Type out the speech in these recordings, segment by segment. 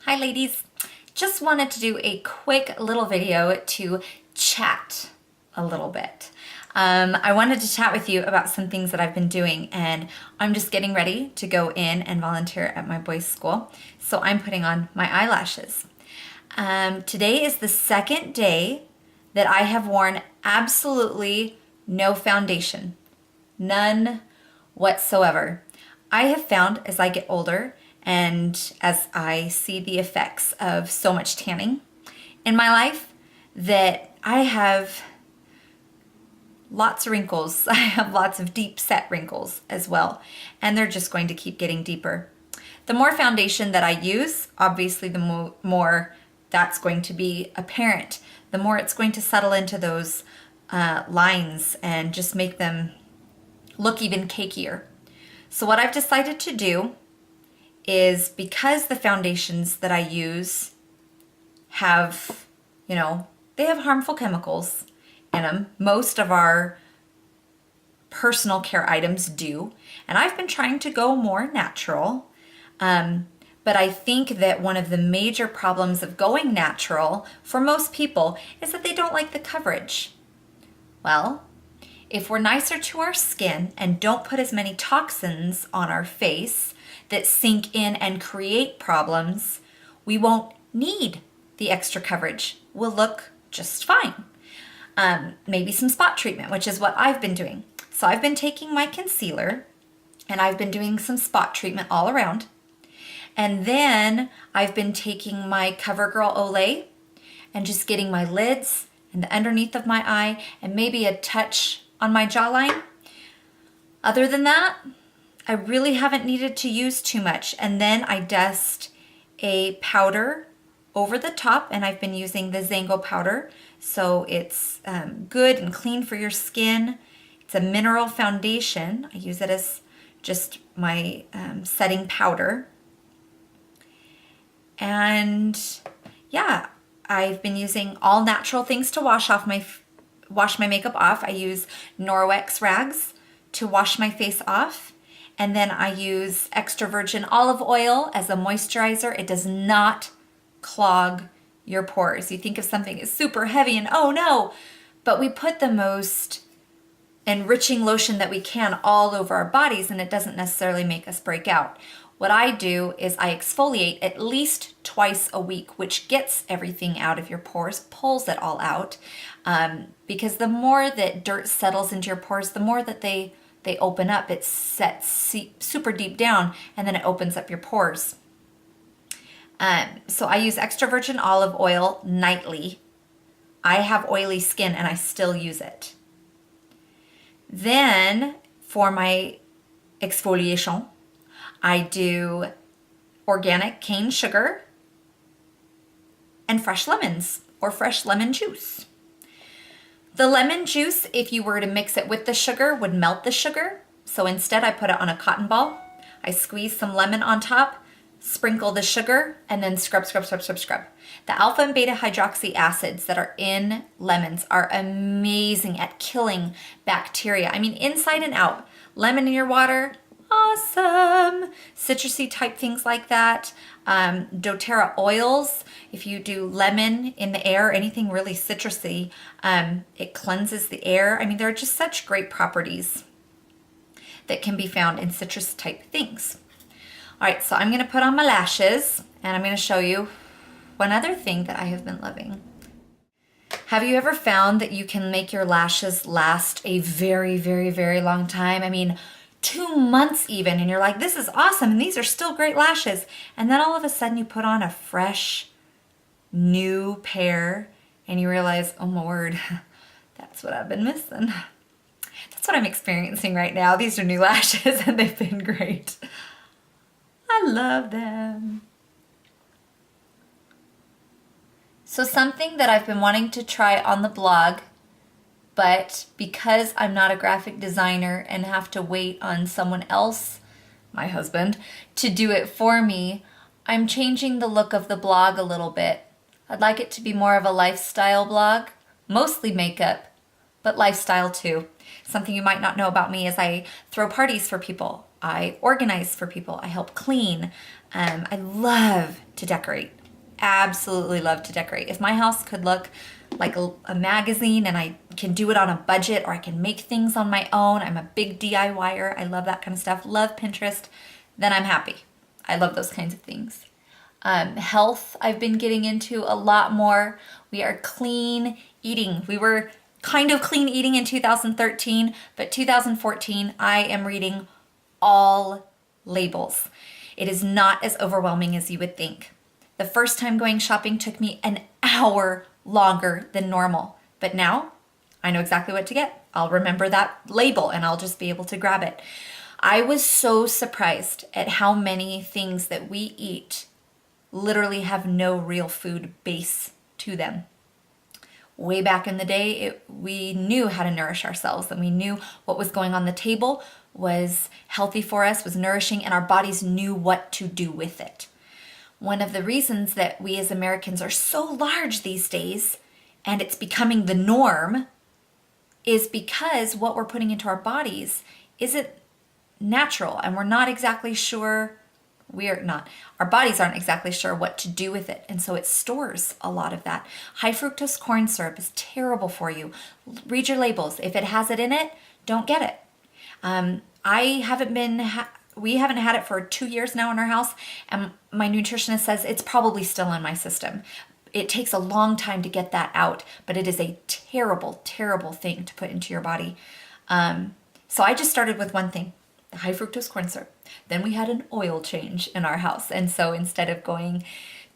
Hi ladies, just wanted to do a quick little video to chat a little bit. I wanted to chat with you about some things that I've been doing, and I'm just getting ready to go in and volunteer at my boys' school, so I'm putting on my eyelashes. Today is the second day that I have worn absolutely no foundation, none whatsoever. I have found as I get older and as I see the effects of so much tanning in my life that I have lots of wrinkles. I have lots of deep set wrinkles as well, and they're just going to keep getting deeper. The more foundation that I use, obviously the more that's going to be apparent. The more it's going to settle into those lines and just make them look even cakier. So what I've decided to do is, because the foundations that I use have, they have harmful chemicals in them. Most of our personal care items do. And I've been trying to go more natural. But I think that one of the major problems of going natural for most people is that they don't like the coverage. Well, if we're nicer to our skin and don't put as many toxins on our face that sink in and create problems, we won't need the extra coverage. We'll look just fine. Maybe some spot treatment, which is what I've been doing. So I've been taking my concealer and I've been doing some spot treatment all around. And then I've been taking my CoverGirl Olay and just getting my lids and the underneath of my eye and maybe a touch on my jawline. Other than that, I really haven't needed to use too much. And then I dust a powder over the top, and I've been using the Zango powder. So it's good and clean for your skin. It's a mineral foundation. I use it as just my setting powder. And yeah, I've been using all natural things to wash my makeup off. I use Norwex rags to wash my face off. And then I use extra virgin olive oil as a moisturizer. It does not clog your pores. You think of something as super heavy and oh no, but we put the most enriching lotion that we can all over our bodies and it doesn't necessarily make us break out. What I do is I exfoliate at least twice a week, which gets everything out of your pores, pulls it all out. Because the more that dirt settles into your pores, the more that they open up. It sets super deep down and then it opens up your pores. So I use extra virgin olive oil nightly. I have oily skin and I still use it. Then for my exfoliation, I do organic cane sugar and fresh lemons or fresh lemon juice. The lemon juice, if you were to mix it with the sugar, would melt the sugar. So instead I put it on a cotton ball. I squeeze some lemon on top, sprinkle the sugar, and then scrub. The alpha and beta hydroxy acids that are in lemons are amazing at killing bacteria. I mean, inside and out. Lemon in your water, awesome. Citrusy type things like that. doTERRA oils, if you do lemon in the air, anything really citrusy, it cleanses the air. I mean, there are just such great properties that can be found in citrus type things. All right, so I'm gonna put on my lashes and I'm gonna show you one other thing that I have been loving. Have you ever found that you can make your lashes last a very, very, very long time? I mean, 2 months even, and you're like, this is awesome, and these are still great lashes. And then all of a sudden you put on a fresh, new pair, and you realize, oh my word, that's what I've been missing. That's what I'm experiencing right now. These are new lashes, and they've been great. I love them. So something that I've been wanting to try on the blog, but because I'm not a graphic designer and have to wait on someone else, my husband, to do it for me, I'm changing the look of the blog a little bit. I'd like it to be more of a lifestyle blog, mostly makeup, but lifestyle too. Something you might not know about me is I throw parties for people I organize for people. I help clean. I love to decorate. Absolutely love to decorate. If my house could look like a magazine and I can do it on a budget, or I can make things on my own, I'm a big DIYer. I love that kind of stuff. Love Pinterest. Then I'm happy. I love those kinds of things. Health, I've been getting into a lot more. We are clean eating. We were kind of clean eating in 2013, but 2014, I am reading all labels. It is not as overwhelming as you would think. The first time going shopping took me an hour longer than normal, but now I know exactly what to get. I'll remember that label and I'll just be able to grab it. I was so surprised at how many things that we eat literally have no real food base to them. Way back in the day, we knew how to nourish ourselves, and we knew what was going on the table was healthy for us, was nourishing, and our bodies knew what to do with it. One of the reasons that we as Americans are so large these days, and it's becoming the norm, is because what we're putting into our bodies isn't natural, and we're not exactly sure. Our bodies aren't exactly sure what to do with it, and so it stores a lot of that. High fructose corn syrup is terrible for you. Read your labels. If it has it in it, don't get it. We haven't had it for 2 years now in our house, and my nutritionist says it's probably still in my system. It takes a long time to get that out, but it is a terrible, terrible thing to put into your body. So I just started with one thing, the high fructose corn syrup. Then we had an oil change in our house. And so instead of going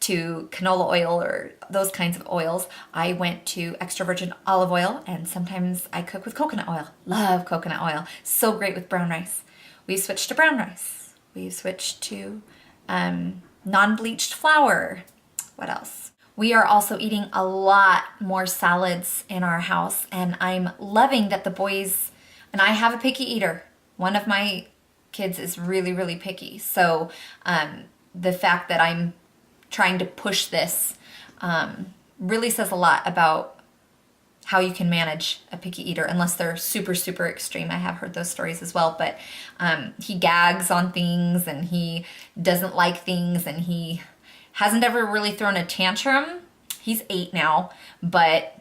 to canola oil or those kinds of oils, I went to extra virgin olive oil, and sometimes I cook with coconut oil. Love coconut oil. So great with brown rice. We've switched to brown rice. We've switched to non-bleached flour. What else? We are also eating a lot more salads in our house, and I'm loving that the boys, and I have a picky eater. One of my kids is really, really picky. So the fact that I'm trying to push this really says a lot about how you can manage a picky eater, unless they're super, super extreme. I have heard those stories as well, but he gags on things, and he doesn't like things, and he hasn't ever really thrown a tantrum. He's 8 now, but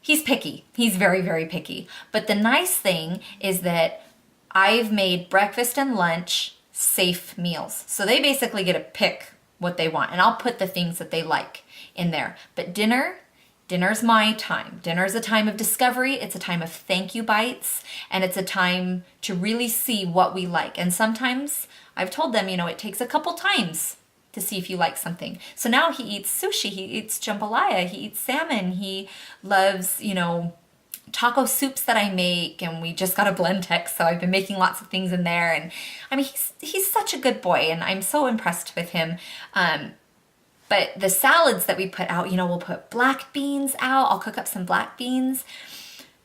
he's picky. He's very, very picky. But the nice thing is that I've made breakfast and lunch safe meals. So they basically get to pick what they want, and I'll put the things that they like in there. But dinner's my time. Dinner's a time of discovery. It's a time of thank you bites, and it's a time to really see what we like. And sometimes I've told them, it takes a couple times to see if you like something. So now he eats sushi, he eats jambalaya, he eats salmon, he loves, taco soups that I make, and we just got a Blendtex, so I've been making lots of things in there. And I mean, he's such a good boy, and I'm so impressed with him. But the salads that we put out, we'll put black beans out. I'll cook up some black beans,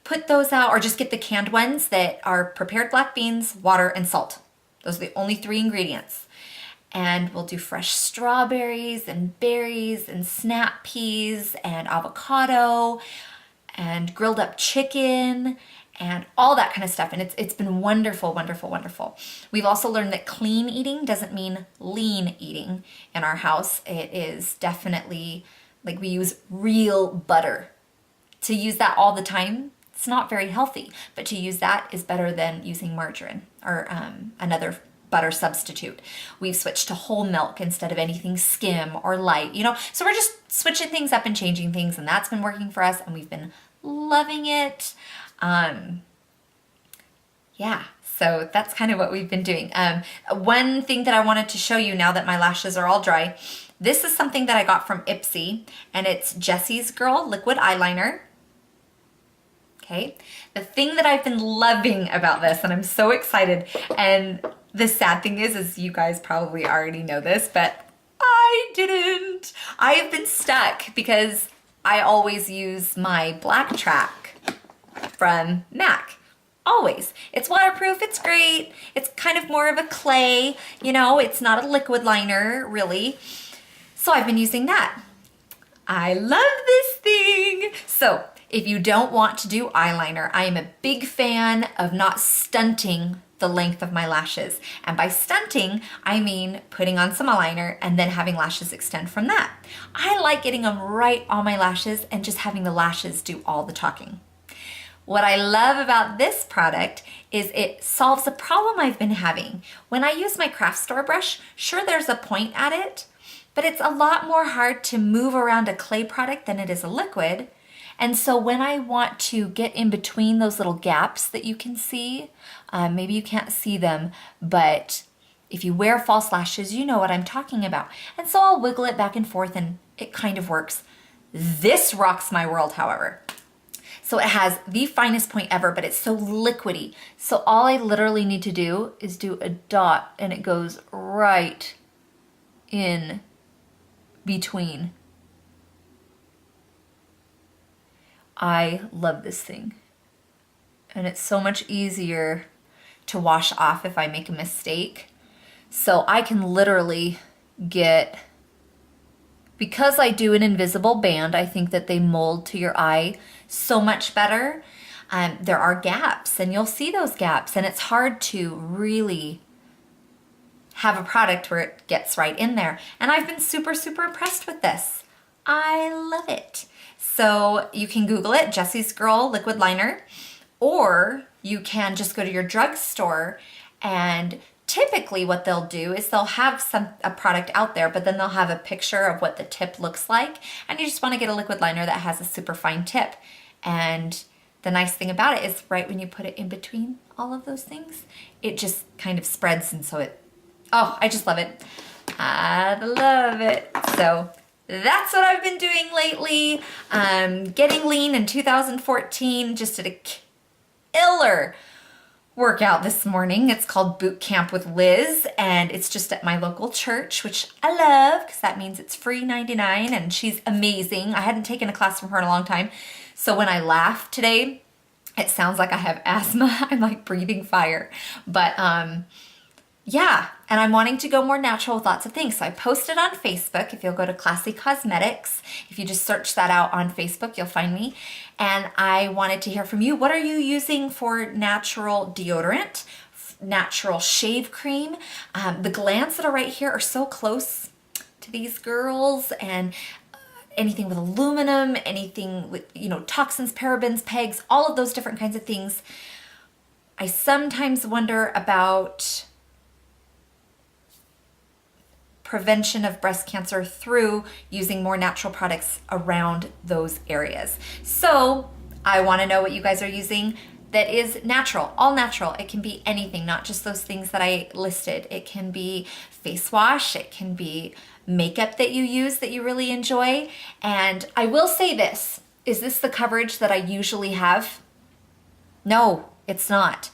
put those out, or just get the canned ones that are prepared black beans, water, and salt. Those are the only 3 ingredients. And we'll do fresh strawberries and berries and snap peas and avocado and grilled up chicken and all that kind of stuff. And it's been wonderful, wonderful, wonderful. We've also learned that clean eating doesn't mean lean eating in our house. It is definitely, we use real butter. To use that all the time, it's not very healthy, but to use that is better than using margarine or another butter substitute. We've switched to whole milk instead of anything skim or light, so we're just switching things up and changing things, and that's been working for us, and we've been loving it. So that's kind of what we've been doing. One thing that I wanted to show you now that my lashes are all dry, this is something that I got from Ipsy, and it's Jessie's Girl Liquid Eyeliner. Okay. The thing that I've been loving about this, and I'm so excited, and the sad thing is you guys probably already know this, but I didn't. I have been stuck because I always use my Black Track from MAC. Always. It's waterproof, it's great. It's kind of more of a clay, it's not a liquid liner, really. So I've been using that. I love this thing. So if you don't want to do eyeliner, I am a big fan of not stunting the length of my lashes. And by stunting, I mean putting on some eyeliner and then having lashes extend from that. I like getting them right on my lashes and just having the lashes do all the talking. What I love about this product is it solves a problem I've been having. When I use my craft store brush, sure there's a point at it, but it's a lot more hard to move around a clay product than it is a liquid. And so when I want to get in between those little gaps that you can see, maybe you can't see them, but if you wear false lashes, you know what I'm talking about. And so I'll wiggle it back and forth and it kind of works. This rocks my world, however. So it has the finest point ever, but it's so liquidy. So all I literally need to do is do a dot and it goes right in between. I love this thing. And it's so much easier to wash off if I make a mistake. So I can literally get, because I do an invisible band, I think that they mold to your eye so much better. There are gaps and you'll see those gaps, and it's hard to really have a product where it gets right in there. And I've been super, super impressed with this. I love it. So you can Google it, Jessie's Girl Liquid Liner, or you can just go to your drugstore, and typically what they'll do is they'll have a product out there, but then they'll have a picture of what the tip looks like, and you just want to get a liquid liner that has a super fine tip. And the nice thing about it is right when you put it in between all of those things, it just kind of spreads, and so it, oh, I just love it. I love it. So that's what I've been doing lately. Getting lean in 2014, just did a killer workout this morning. It's called Boot Camp with Liz, and it's just at my local church, which I love because that means it's free 99, and she's amazing. I hadn't taken a class from her in a long time, so when I laugh today, it sounds like I have asthma. I'm like breathing fire, but yeah, and I'm wanting to go more natural with lots of things. So I posted on Facebook. If you'll go to Classy Cosmetics, if you just search that out on Facebook, you'll find me. And I wanted to hear from you. What are you using for natural deodorant, natural shave cream? The glands that are right here are so close to these girls, and anything with aluminum, anything with, you know, toxins, parabens, pegs, all of those different kinds of things. I sometimes wonder about prevention of breast cancer through using more natural products around those areas. So I want to know what you guys are using that is natural, all natural. It can be anything, not just those things that I listed. It can be face wash, it can be makeup that you use that you really enjoy. And I will say this, is this the coverage that I usually have? No, it's not.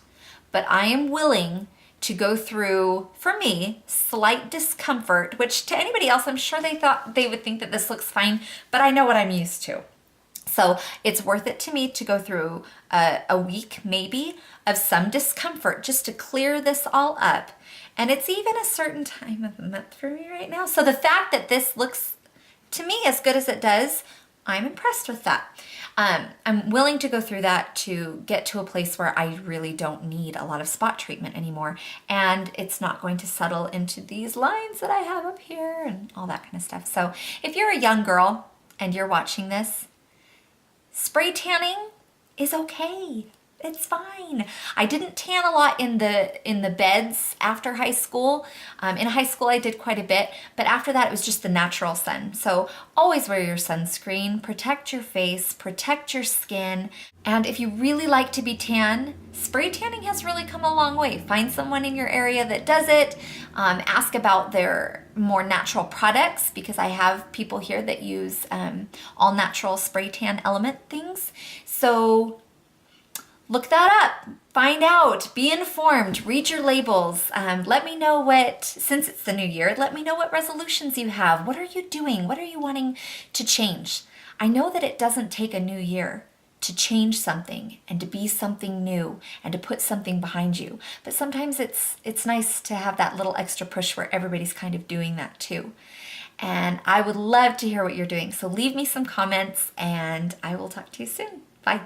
But I am willing to go through, for me, slight discomfort, which to anybody else, I'm sure they would think that this looks fine, but I know what I'm used to. So it's worth it to me to go through a week maybe of some discomfort just to clear this all up. And it's even a certain time of the month for me right now. So the fact that this looks to me as good as it does, I'm impressed with that. I'm willing to go through that to get to a place where I really don't need a lot of spot treatment anymore. And it's not going to settle into these lines that I have up here and all that kind of stuff. So if you're a young girl and you're watching this, spray tanning is okay. It's fine. I didn't tan a lot in the beds after high school. In high school I did quite a bit, but after that it was just the natural sun. So always wear your sunscreen, protect your face, protect your skin. And if you really like to be tan, spray tanning has really come a long way. Find someone in your area that does it. Ask about their more natural products, because I have people here that use all natural spray tan element things. So look that up, find out, be informed, read your labels. Let me know since it's the new year, let me know what resolutions you have. What are you doing? What are you wanting to change? I know that it doesn't take a new year to change something and to be something new and to put something behind you. But sometimes it's nice to have that little extra push where everybody's kind of doing that too. and I would love to hear what you're doing. So leave me some comments and I will talk to you soon. Bye.